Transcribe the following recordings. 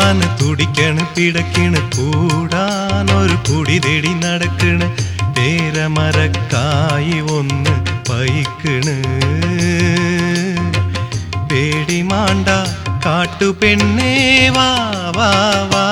മാന് തുടിക്കണ് പിടക്കണ് കൂടാനൊരു കുടി തേടി നടക്കണ് പേരമരക്കായി ഒന്ന് പൈക്കണ് പേടി മാണ്ട കാട്ടുപെണ്ണേ വാ വാ വാ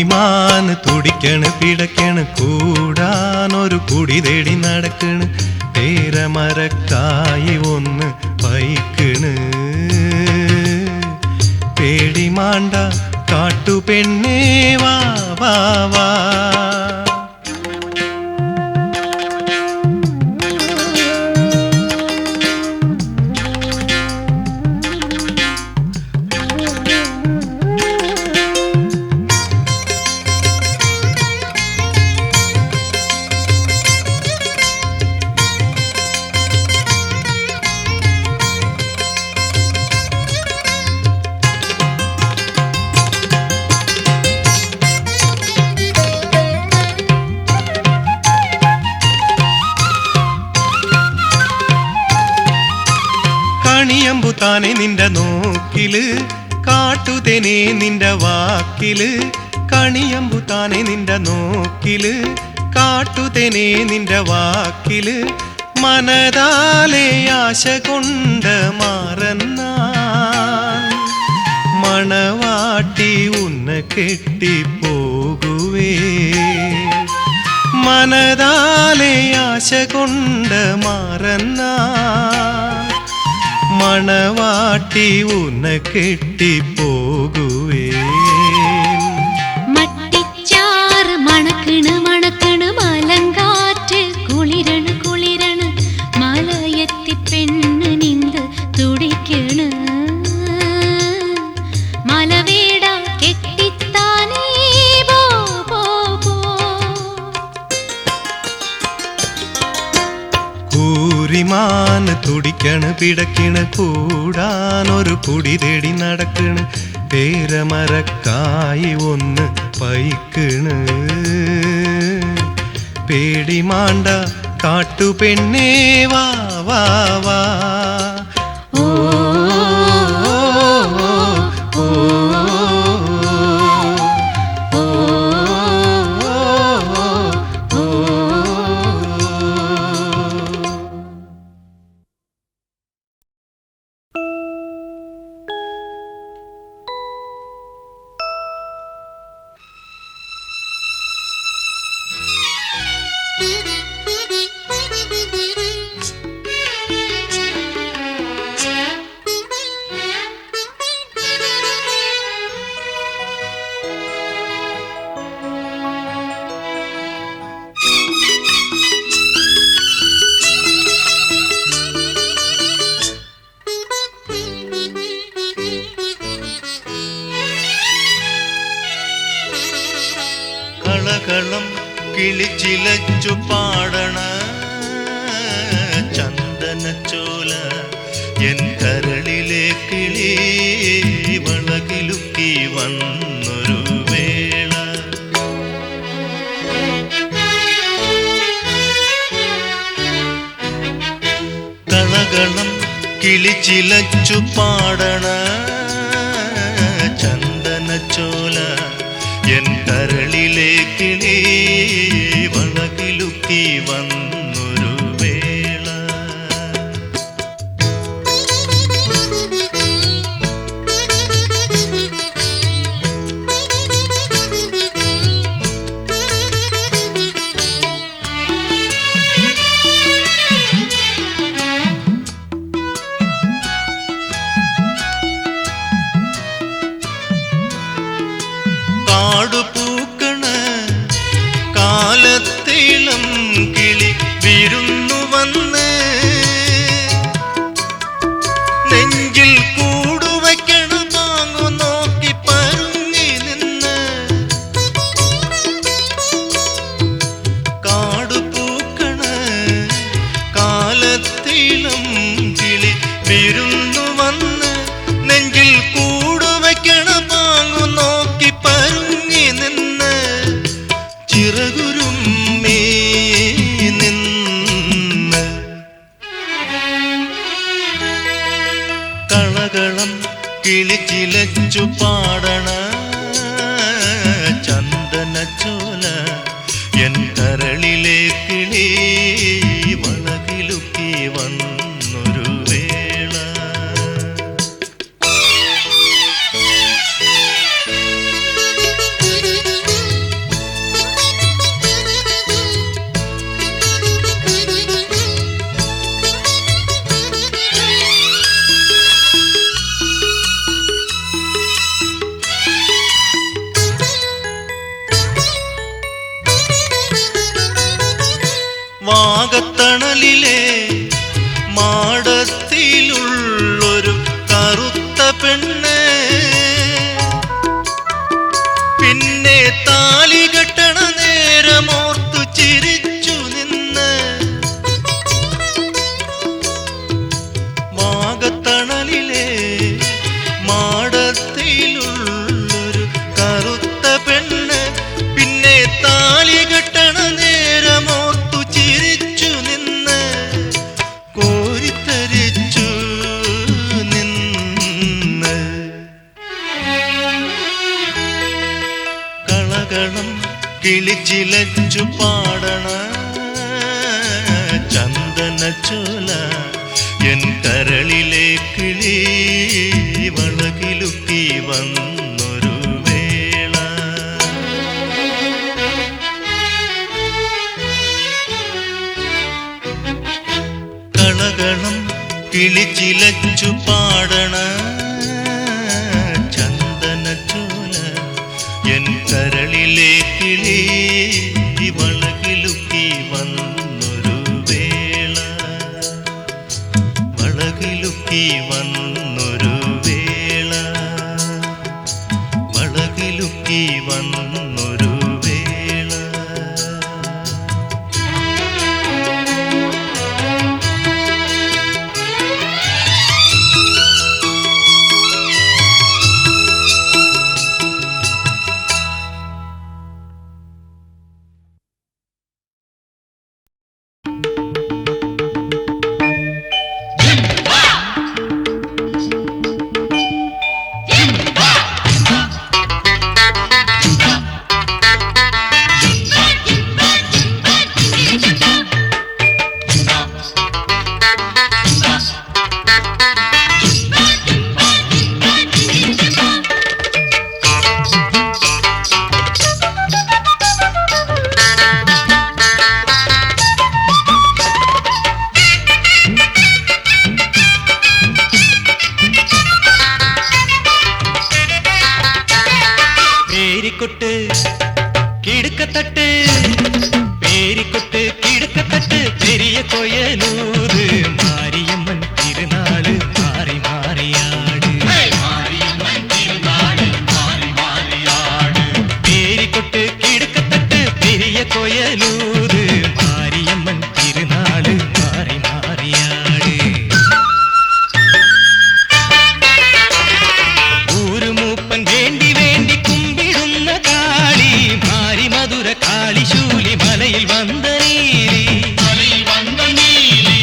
മാന് തുടിക്കണ് പിടക്കണ് കൂടാനൊരു കുടി തേടി നടക്കണ് പേരമരക്കായി ഒന്ന് പൈക്കണ് പേടി മാണ്ട കാട്ടുപെണ്ണേ വാ വാ വാ കണിയമ്പുതാനെ നിന്റെ നോക്കില് കാട്ടുതേനെ നിന്റെ വാക്കില് കണിയമ്പുതാനെ നിന്റെ നോക്കില് കാട്ടുതേനെ നിന്റെ വാക്കില് മനതാലെ ആശ കൊണ്ട് മാറന്നാൻ മണവാട്ടി ഉന്ന കെട്ടിപ്പോകുവേ മനതാലെ ആശ കൊണ്ട് മാറന്നാൻ മണവാട്ടി ഉന്ന കെട്ടിപ്പോകുവേ മട്ടിച്ചാറ് മണക്കണ് മണക്കണ് മലങ്കാറ്റ് കുളിരണ് കുളിരണ് മലയെത്തി പെണ്ണ് നിന്ത് തുടിക്കണ് മലവേട കെട്ടിത്താനേ പോ പോ പോ കൂരിമാന് തുടിക്കണ് പിടക്കണ് കൂടാനൊരു കുടി തേടി നടക്കണ് പേരമരക്കായി ഒന്ന് പൈക്കണ് പേടി മാണ്ട കാട്ടുപെണ്ണേ വാ വാ വാ ഓ കളകളം കിളിച്ചിലച്ചു പാടണ ചന്ദനച്ചോല എൻ കരളിലെ കിളി വളകിലുക്കി വന്നൊരു വേള കളകളം കിളിച്ചിലച്ചു പാടണ ചന്ദനച്ചോല എൻ കരളിലെ കിളി വളകിലുക്കി വന്നൊരു വേള കിളിച്ചിലച്ചു പാടണ ചന്ദനച്ചോല എൻ കരളിലെ കിളി വളകിലുക്കി വന്നൊരു വേള. വാഗത്തണലിലെ മാടത്തിലുള്ളൊരു കറുത്ത പെണ്ണ് പിന്നെ താലി കെട്ടണ നേരമോർത്തു ചിരിച്ചു നിന്ന്. വാഗത്തണലിലെ മാടത്തിലുള്ളൊരു കറുത്ത പെണ്ണ് പിന്നെ താലി കെട്ടണ നേരമോർത്തു ചിരിച്ചു നിന്ന് കോരിത്തരിച്ചു നിന്ന്. കളകളം കിളിച്ചിലച്ചു പാടണ ചന്ദനച്ചോല എൻ കരളിലെ കിളി വളകിലുക്കി വന്നൊരു വേള. കളകളം കിളിച്ചിലച്ചു പാടണ ചന്ദനച്ചോല എൻ കരളിലെ കിളി വളകിലുക്കി വന്നൊരു വേള. വളകിലുക്കി വന്നൊരു വേള. വളകിലുക്കി വന്നൊരു വേള. പേരിക്കൊട്ട് കിടുക്കത്തട്ട് പേരിക്കൊട്ട് കിടുക്കത്തട്ട് പെരിയ കൊയലൂര് മാരിയമ്മൻ തിരുനാള് മാറി മാറിയാട്. പേരിക്കൊട്ട് കിടുക്കത്തട്ട് പെരിയ കൊയലൂര് മാരിയമ്മൻ തിരുനാള് മാറി മാറിയാട്. ൂരുമൂപ്പൻ വേണ്ടി വേണ്ടി കുമ്പിടുന്ന കാളി മാരി മധുര കാളിശൂലി മലയിൽ വന്ന നീലി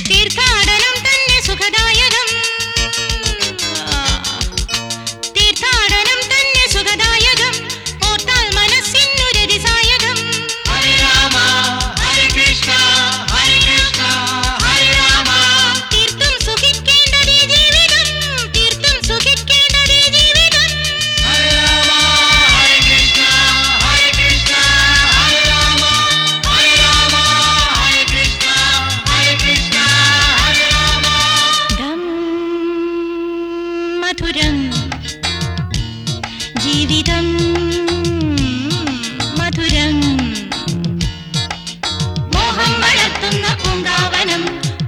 തീർത്ഥാടനം തന്നെ സുഖദായകം, തീർത്ഥാടനം തന്നെ സുഖദായകം, ഓർത്താൽ മനസ്സിനു രതിസായകം. ഹരേ രാമ ഹരേ കൃഷ്ണ ഹരേ കൃഷ്ണ ഹരേ രാമ. തീർത്തും സുഖിക്കേണ്ടതീ ജീവിതം, തീർത്തും സുഖിക്കേണ്ടതീ ജീവിതം. ഹരേ രാമ ഹരേ കൃഷ്ണ ഹരേ കൃഷ്ണ ഹരേ രാമ. ഹരേ രാമ ഹരേ കൃഷ്ണ ഹരേ കൃഷ്ണ ഹരേ രാമ. ദം മധുരം ജീവിതം മധുരം, മോഹം വളർത്തുന്ന പൂങ്കാവനം,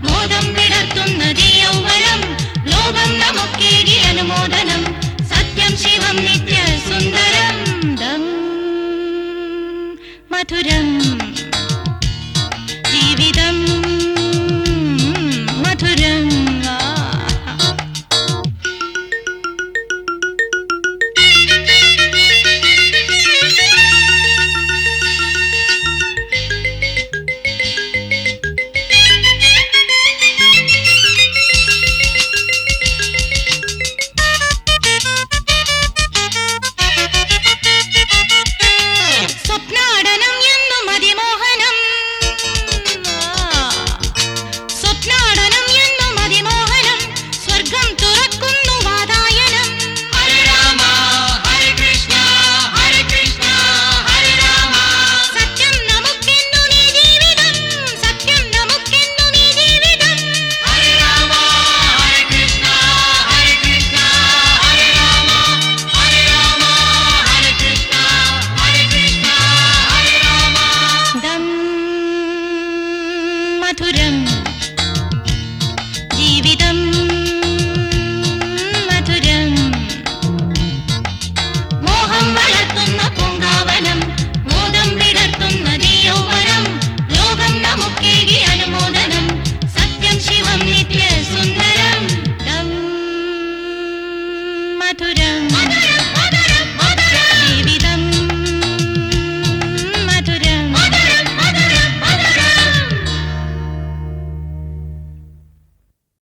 മോദം വിടർത്തുന്ന യൗവനം, ലോകം നമുക്കേകി അനുമോദനം, സത്യം ശിവം നിത്യ സുന്ദരം. ദം മധുരം ജീവിതം മധുരം. സ്വപ്നാടനം എന്നു മതിമോഹനം, സ്വപ്നാടനം എന്നു മതിമോഹനം, സ്വർഗം തുറക്കുന്നു വാതായനം. ഹരേ രാമ ഹരേ കൃഷ്ണ ഹരേ കൃഷ്ണ ഹരേ രാമ. സത്യം നമുക്കെന്നും ഈ ജീവിതം, സത്യം നമുക്കെന്നും ഈ ജീവിതം. ഹരേ രാമ ഹരേ കൃഷ്ണ ഹരേ കൃഷ്ണ ഹരേ രാമ. ഹരേ രാമ ഹരേ കൃഷ്ണ ഹരേ കൃഷ്ണ ഹരേ രാമ. ദം മധുരം